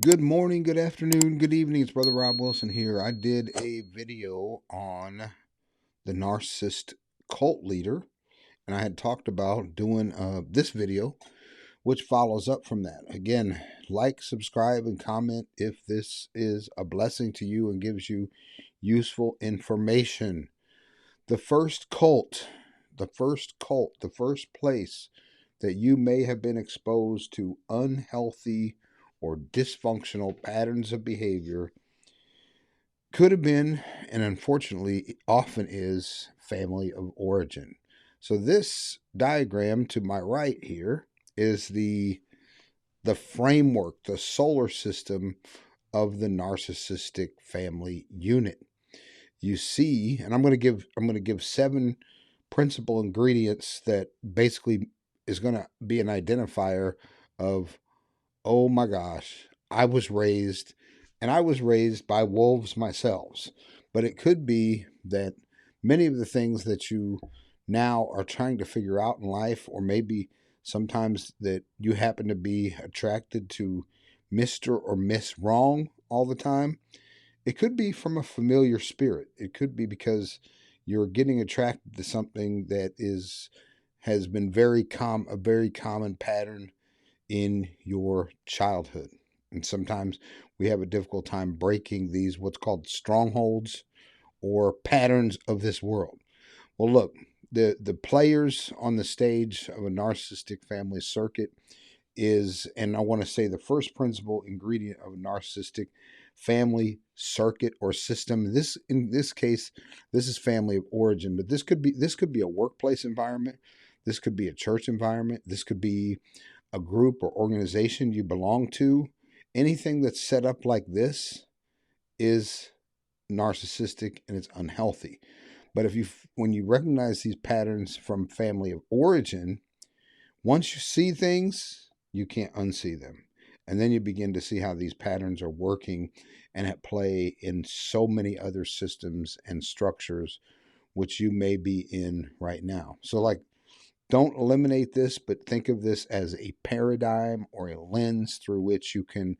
Good morning, good afternoon, good evening. It's Brother Rob Wilson here. I did a video on the narcissist cult leader, and I had talked about doing this video, which follows up from that. Again, like, subscribe, and comment if this is a blessing to you and gives you useful information. The first cult, the first place that you may have been exposed to unhealthy or dysfunctional patterns of behavior could have been, and unfortunately often is, family of origin. So this diagram to my right here is the framework, the solar system of the narcissistic family unit. You see, and I'm going to give 7 principal ingredients that basically is going to be an identifier of, oh my gosh, I was raised by wolves myself. But it could be that many of the things that you now are trying to figure out in life, or maybe sometimes that you happen to be attracted to Mr. or Miss Wrong all the time, it could be from a familiar spirit. It could be because you're getting attracted to something that has been a very common pattern in your childhood. And sometimes we have a difficult time breaking these what's called strongholds or patterns of this world. Well, look, the players on the stage of a narcissistic family circuit is, and I want to say the first principal ingredient of a narcissistic family circuit or system. This, in this case, this is family of origin, but this could be a workplace environment. This could be a church environment. This could be a group or organization you belong to. Anything that's set up like this is narcissistic and it's unhealthy. But when you recognize these patterns from family of origin, once you see things, you can't unsee them. And then you begin to see how these patterns are working and at play in so many other systems and structures which you may be in right now. So, like, don't eliminate this, but think of this as a paradigm or a lens through which you can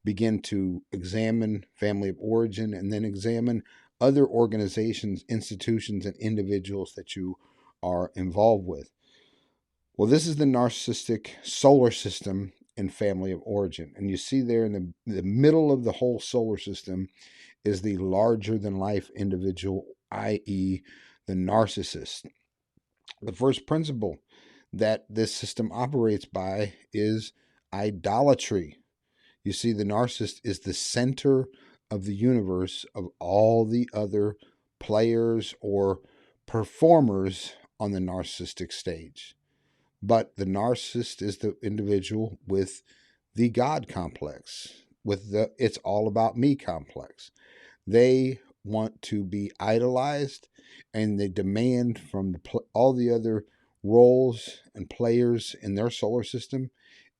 begin to examine family of origin and then examine other organizations, institutions, and individuals that you are involved with. Well, this is the narcissistic solar system and family of origin. And you see there in the middle of the whole solar system is the larger than life individual, i.e., the narcissist. The first principle that this system operates by is idolatry. You see, the narcissist is the center of the universe of all the other players or performers on the narcissistic stage. But the narcissist is the individual with the God complex, with the it's all about me complex. They want to be idolized, and they demand from all the other roles and players in their solar system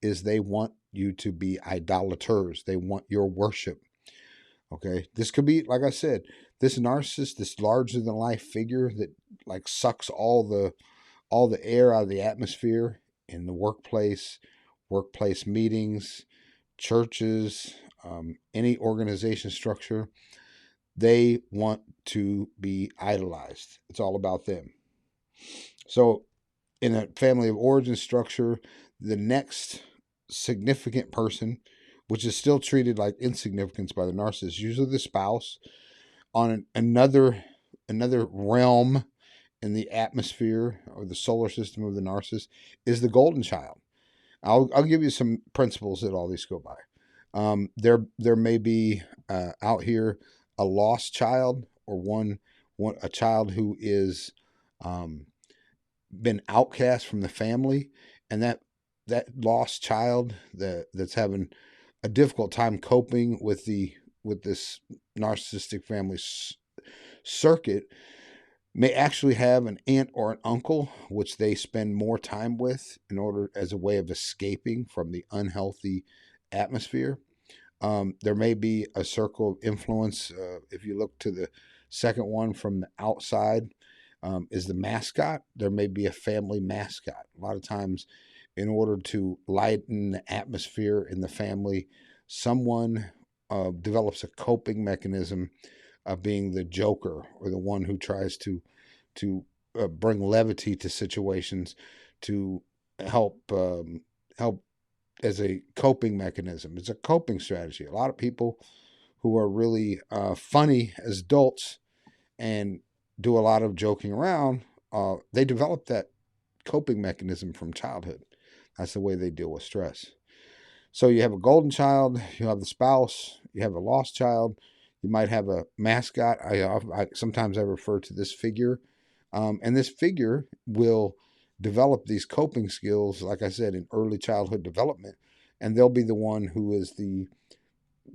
is they want you to be idolaters. They want your worship. Okay, this could be, like I said, this narcissist, this larger than life figure that like sucks all the air out of the atmosphere in the workplace, workplace meetings, churches, any organization structure. They want to be idolized. It's all about them. So, in a family of origin structure, the next significant person, which is still treated like insignificance by the narcissist, usually the spouse, on another realm in the atmosphere or the solar system of the narcissist, is the golden child. I'll give you some principles that all these go by. There may be out here a lost child or one a child who is been outcast from the family, and that lost child that's having a difficult time coping with this narcissistic family circuit may actually have an aunt or an uncle which they spend more time with in order as a way of escaping from the unhealthy atmosphere. There may be a circle of influence. If you look to the second one from the outside, is the mascot. There may be a family mascot. A lot of times, in order to lighten the atmosphere in the family, someone develops a coping mechanism of being the joker or the one who tries to bring levity to situations, to help as a coping mechanism. It's a coping strategy. A lot of people who are really funny as adults and do a lot of joking around, they develop that coping mechanism from childhood. That's the way they deal with stress. So you have a golden child, you have the spouse, you have a lost child, you might have a mascot. Sometimes I refer to this figure, and this figure will develop these coping skills, like I said, in early childhood development, and they'll be the one who is the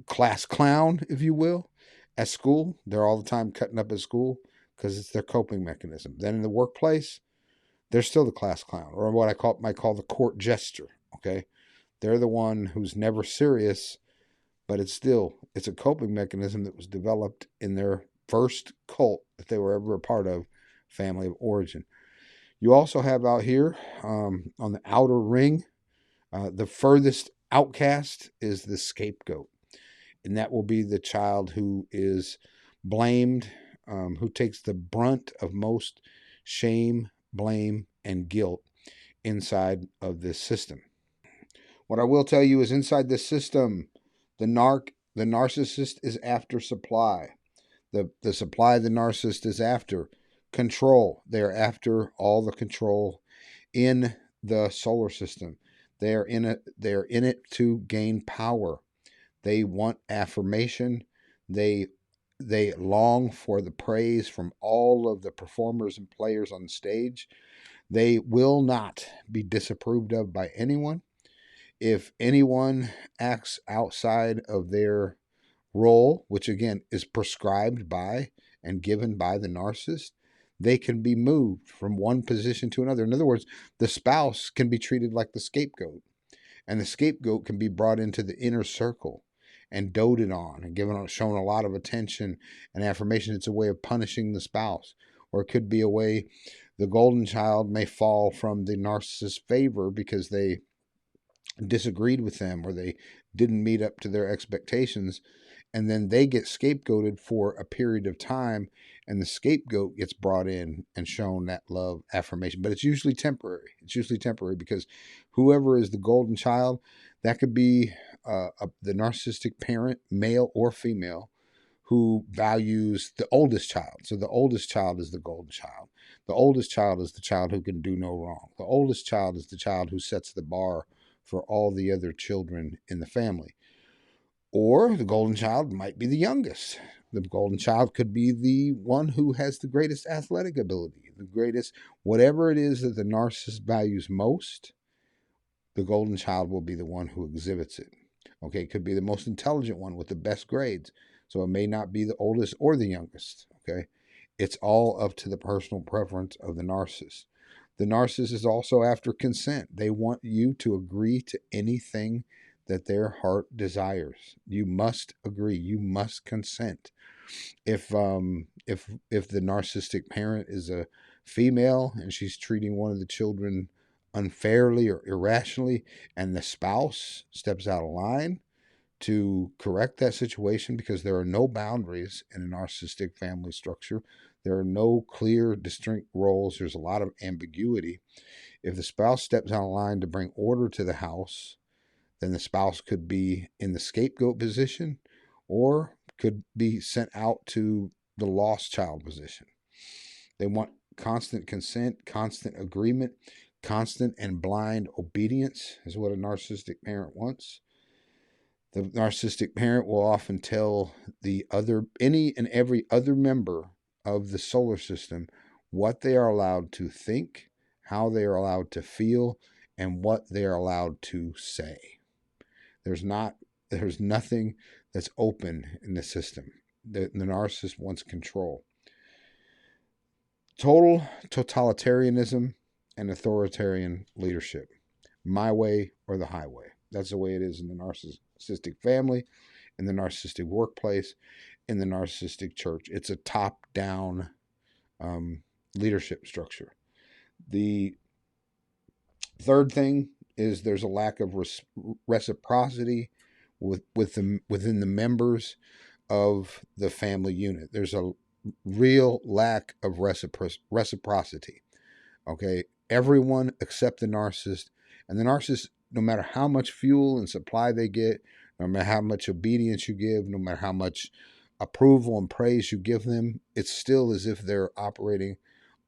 class clown, if you will, at school. They're all the time cutting up at school because it's their coping mechanism. Then in the workplace, they're still the class clown, or what might call the court jester. Okay, they're the one who's never serious, but it's a coping mechanism that was developed in their first cult that they were ever a part of, family of origin. You also have out here on the outer ring, the furthest outcast is the scapegoat, and that will be the child who is blamed, who takes the brunt of most shame, blame, and guilt inside of this system. What I will tell you is inside this system, the narcissist is after supply. The supply of the narcissist is after control. They're after all the control in the solar system. They're in it to gain power. They want affirmation. They they long for the praise from all of the performers and players on stage. They will not be disapproved of by anyone. If anyone acts outside of their role, which again is prescribed by and given by the narcissist, they can be moved from one position to another. In other words, the spouse can be treated like the scapegoat, and the scapegoat can be brought into the inner circle and doted on and shown a lot of attention and affirmation. It's a way of punishing the spouse, or it could be a way the golden child may fall from the narcissist's favor because they disagreed with them or they didn't meet up to their expectations, and then they get scapegoated for a period of time, and the scapegoat gets brought in and shown that love affirmation. But it's usually temporary. It's usually temporary because whoever is the golden child, that could be the narcissistic parent, male or female, who values the oldest child. So the oldest child is the golden child. The oldest child is the child who can do no wrong. The oldest child is the child who sets the bar for all the other children in the family. Or the golden child might be the youngest. The golden child could be the one who has the greatest athletic ability, the greatest, whatever it is that the narcissist values most, the golden child will be the one who exhibits it. Okay, it could be the most intelligent one with the best grades. So it may not be the oldest or the youngest. Okay, it's all up to the personal preference of the narcissist. The narcissist is also after consent. They want you to agree to anything that their heart desires. You must agree. You must consent. If the narcissistic parent is a female and she's treating one of the children unfairly or irrationally, and the spouse steps out of line to correct that situation, because there are no boundaries in a narcissistic family structure. There are no clear, distinct roles. There's a lot of ambiguity. If the spouse steps out of line to bring order to the house, then the spouse could be in the scapegoat position or could be sent out to the lost child position. They want constant consent, constant agreement, constant and blind obedience is what a narcissistic parent wants. The narcissistic parent will often tell any and every other member of the solar system what they are allowed to think, how they are allowed to feel, and what they are allowed to say. There's nothing that's open in the system. The narcissist wants control. Total totalitarianism and authoritarian leadership. My way or the highway. That's the way it is in the narcissistic family, in the narcissistic workplace, in the narcissistic church. It's a top-down leadership structure. The third thing is there's a lack of reciprocity within the members of the family unit. There's a real lack of reciprocity. Okay, everyone except the narcissist, and the narcissist, no matter how much fuel and supply they get, no matter how much obedience you give, no matter how much approval and praise you give them, it's still as if they're operating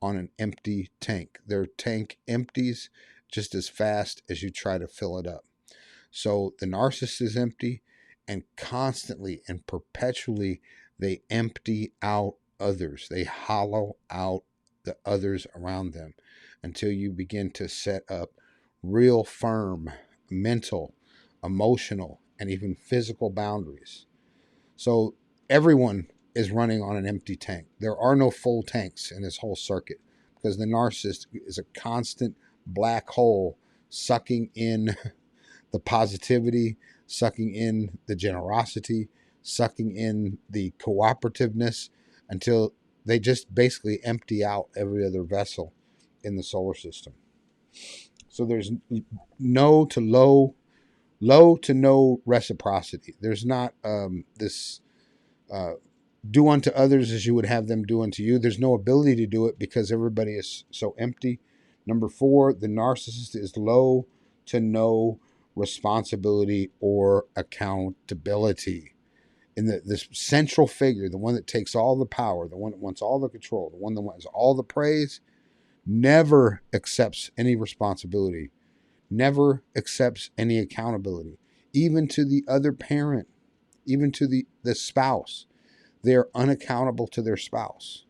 on an empty tank. Their tank empties just as fast as you try to fill it up. So the narcissist is empty, and constantly and perpetually they empty out others. They hollow out the others around them until you begin to set up real firm mental, emotional, and even physical boundaries. So everyone is running on an empty tank. There are no full tanks in this whole circuit because the narcissist is a constant black hole sucking in the positivity, sucking in the generosity, sucking in the cooperativeness until they just basically empty out every other vessel in the solar system. So there's no to low to no reciprocity. There's not this uh, do unto others as you would have them do unto you. There's no ability to do it because everybody is so empty. Number 4, the narcissist is low to no responsibility or accountability. In this central figure, the one that takes all the power, the one that wants all the control, the one that wants all the praise, never accepts any responsibility, never accepts any accountability, even to the other parent, even to the spouse. They're unaccountable to their spouse.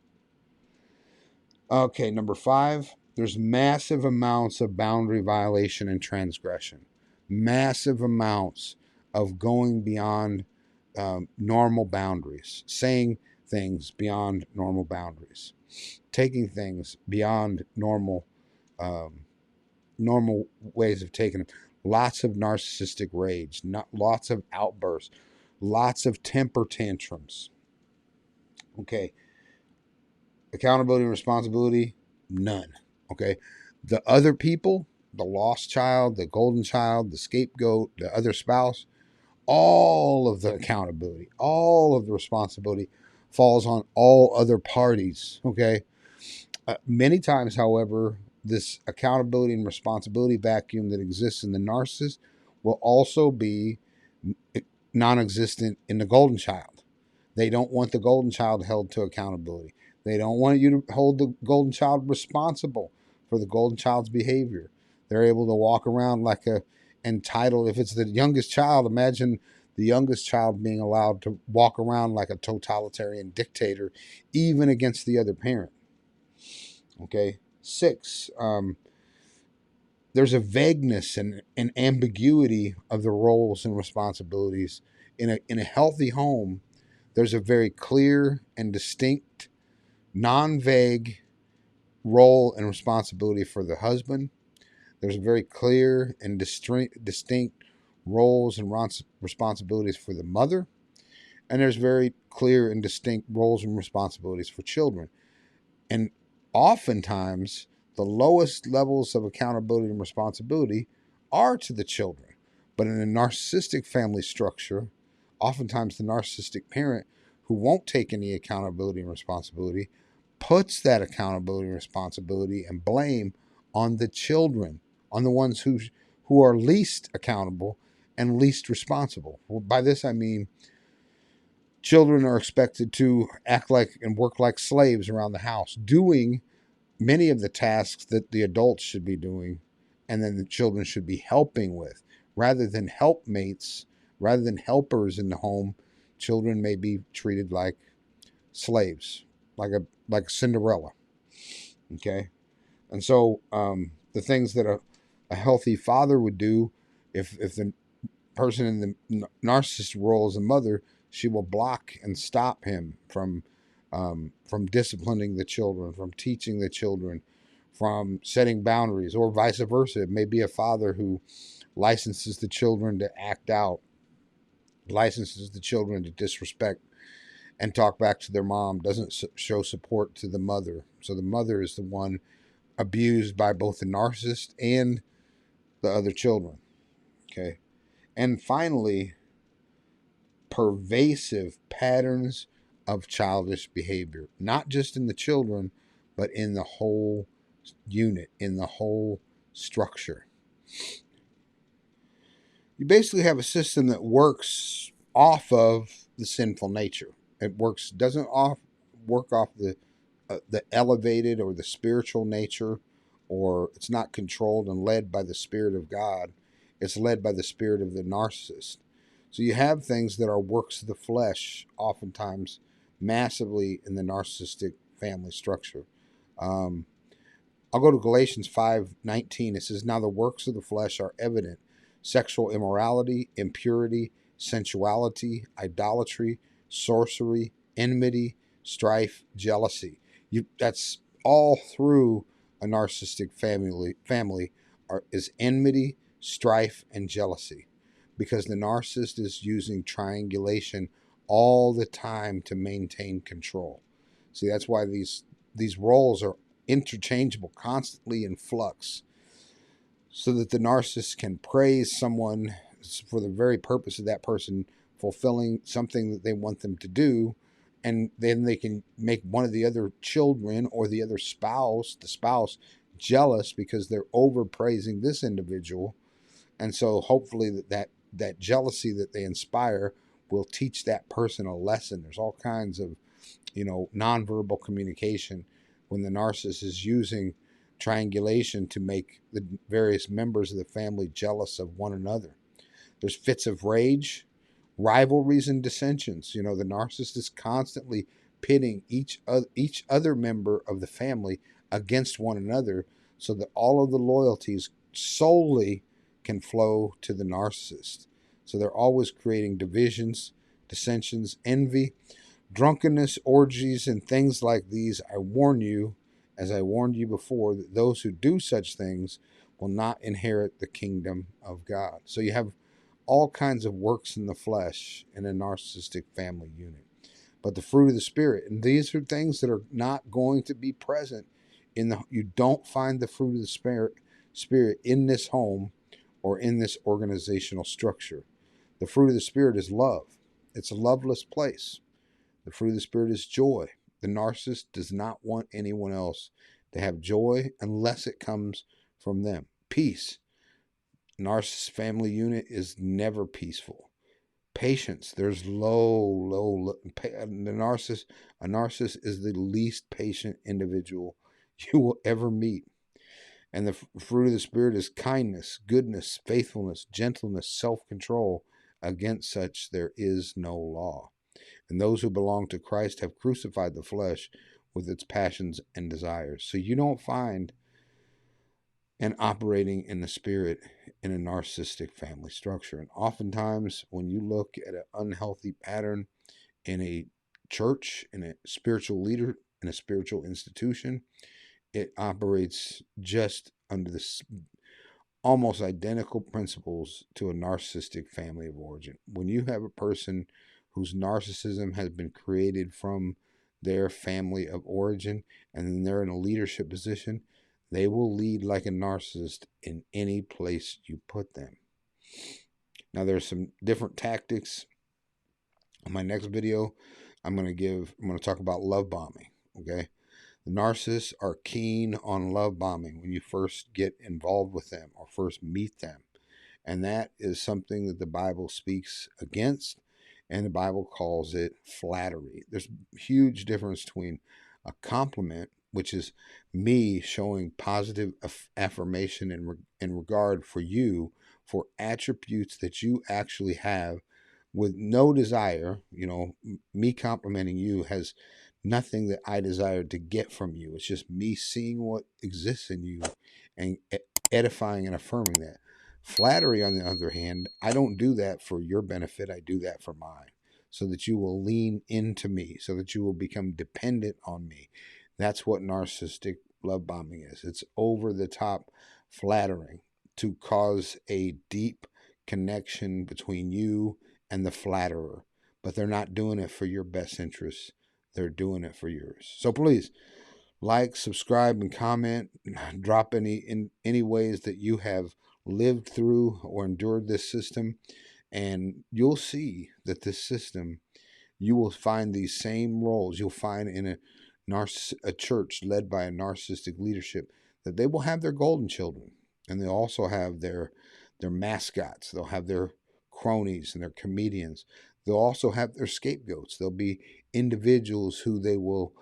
Okay, number 5, there's massive amounts of boundary violation and transgression. Massive amounts of going beyond normal boundaries, saying things beyond normal boundaries, taking things beyond normal ways of taking them. Lots of narcissistic rage, lots of outbursts, lots of temper tantrums. Okay, accountability and responsibility, none. Okay, the other people, the lost child, the golden child, the scapegoat, the other spouse, all of the accountability, all of the responsibility falls on all other parties. Okay, many times, however, this accountability and responsibility vacuum that exists in the narcissist will also be non-existent in the golden child. They don't want the golden child held to accountability. They don't want you to hold the golden child responsible for the golden child's behavior. They're able to walk around like a entitled. If it's the youngest child, imagine the youngest child being allowed to walk around like a totalitarian dictator, even against the other parent. Okay. 6, there's a vagueness and an ambiguity of the roles and responsibilities. In a healthy home, there's a very clear and distinct, non-vague role and responsibility for the husband. There's a very clear and distinct roles and responsibilities for the mother. And there's very clear and distinct roles and responsibilities for children. And oftentimes, the lowest levels of accountability and responsibility are to the children. But in a narcissistic family structure, oftentimes the narcissistic parent who won't take any accountability and responsibility puts that accountability and responsibility and blame on the children, on the ones who are least accountable and least responsible. Well, by this I mean children are expected to act like and work like slaves around the house, doing many of the tasks that the adults should be doing and then the children should be helping with. Rather than helpmates, rather than helpers in the home, children may be treated like slaves, like Cinderella. Okay? And so the things that a healthy father would do, if the person in the narcissist role as a mother, she will block and stop him from disciplining the children, from teaching the children, from setting boundaries, or vice versa. It may be a father who licenses the children to act out, licenses the children to disrespect and talk back to their mom, doesn't show support to the mother. So the mother is the one abused by both the narcissist and the other children. Okay. And finally, pervasive patterns of childish behavior, not just in the children, but in the whole unit, in the whole structure. You basically have a system that works off of the sinful nature. It doesn't work off the elevated or the spiritual nature, or it's not controlled and led by the Spirit of God. It's led by the spirit of the narcissist. So you have things that are works of the flesh, oftentimes massively in the narcissistic family structure. Um, I'll go to Galatians 5:19. It says, "Now the works of the flesh are evident: sexual immorality, impurity, sensuality, idolatry, sorcery, enmity, strife, jealousy." That's all through a narcissistic family is enmity, strife, and jealousy, because the narcissist is using triangulation all the time to maintain control. See, that's why these roles are interchangeable, constantly in flux, so that the narcissist can praise someone for the very purpose of that person fulfilling something that they want them to do, and then they can make one of the other children or the other the spouse, jealous because they're overpraising this individual. And so hopefully that jealousy that they inspire will teach that person a lesson. There's all kinds of nonverbal communication when the narcissist is using triangulation to make the various members of the family jealous of one another. There's fits of rage, rivalries, and dissensions. The narcissist is constantly pitting each other member of the family against one another, so that all of the loyalties solely can flow to the narcissist. So they're always creating divisions, dissensions, envy, drunkenness, orgies, and things like these. I warn you, as I warned you before, that those who do such things will not inherit the kingdom of God. So you have all kinds of works in the flesh in a narcissistic family unit. But the fruit of the Spirit, and these are things that are not going to be present you don't find the fruit of the Spirit in this home or in this organizational structure. The fruit of the Spirit is love. It's a loveless place. The fruit of the Spirit is joy. The narcissist does not want anyone else to have joy unless it comes from them. Peace. Narcissist family unit is never peaceful. Patience. There's low. A narcissist is the least patient individual you will ever meet. And the fruit of the Spirit is kindness, goodness, faithfulness, gentleness, self-control. Against such there is no law. And those who belong to Christ have crucified the flesh with its passions and desires. So you don't find an operating in the Spirit in a narcissistic family structure. And oftentimes when you look at an unhealthy pattern in a church, in a spiritual leader, in a spiritual institution, it operates just under this almost identical principles to a narcissistic family of origin. When you have a person whose narcissism has been created from their family of origin, and then they're in a leadership position, they will lead like a narcissist in any place you put them. Now, there's some different tactics. In my next video, I'm going to talk about love bombing. Okay. The narcissists are keen on love bombing when you first get involved with them or first meet them. And that is something that the Bible speaks against, and the Bible calls it flattery. There's a huge difference between a compliment, which is me showing positive affirmation in regard for you, for attributes that you actually have, with no desire. Me complimenting you has nothing that I desire to get from you. It's just me seeing what exists in you and edifying and affirming that. Flattery, on the other hand, I don't do that for your benefit. I do that for mine, so that you will lean into me, so that you will become dependent on me. That's what narcissistic love bombing is. It's over the top flattering to cause a deep connection between you and the flatterer. But they're not doing it for your best interests. They're doing it for yours. So please like, subscribe, and comment. Drop any ways that you have lived through or endured this system, And you'll see that this system, you will find these same roles. You'll find in a church led by a narcissistic leadership that they will have their golden children, and they'll also have their mascots. They'll have their cronies and their comedians. They'll also have their scapegoats. There'll be individuals who they will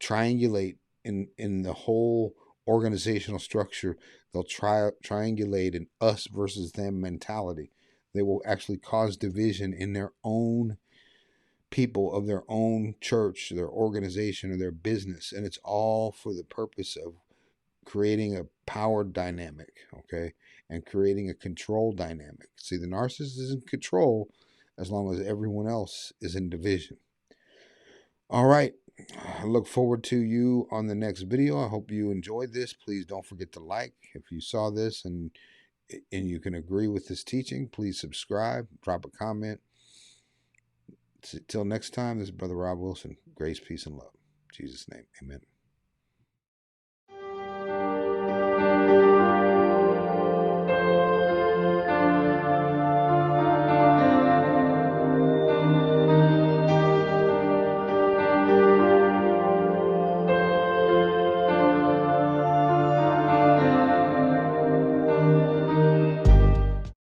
triangulate in the whole organizational structure. They'll triangulate an us versus them mentality. They will actually cause division in their own people, of their own church, their organization, or their business. And it's all for the purpose of creating a power dynamic, okay? And creating a control dynamic. See, the narcissist is in control as long as everyone else is in division. All right. I look forward to you on the next video. I hope you enjoyed this. Please don't forget to like. If you saw this and you can agree with this teaching, please subscribe, drop a comment. Till next time, this is Brother Rob Wilson. Grace, peace, and love. In Jesus' name, amen.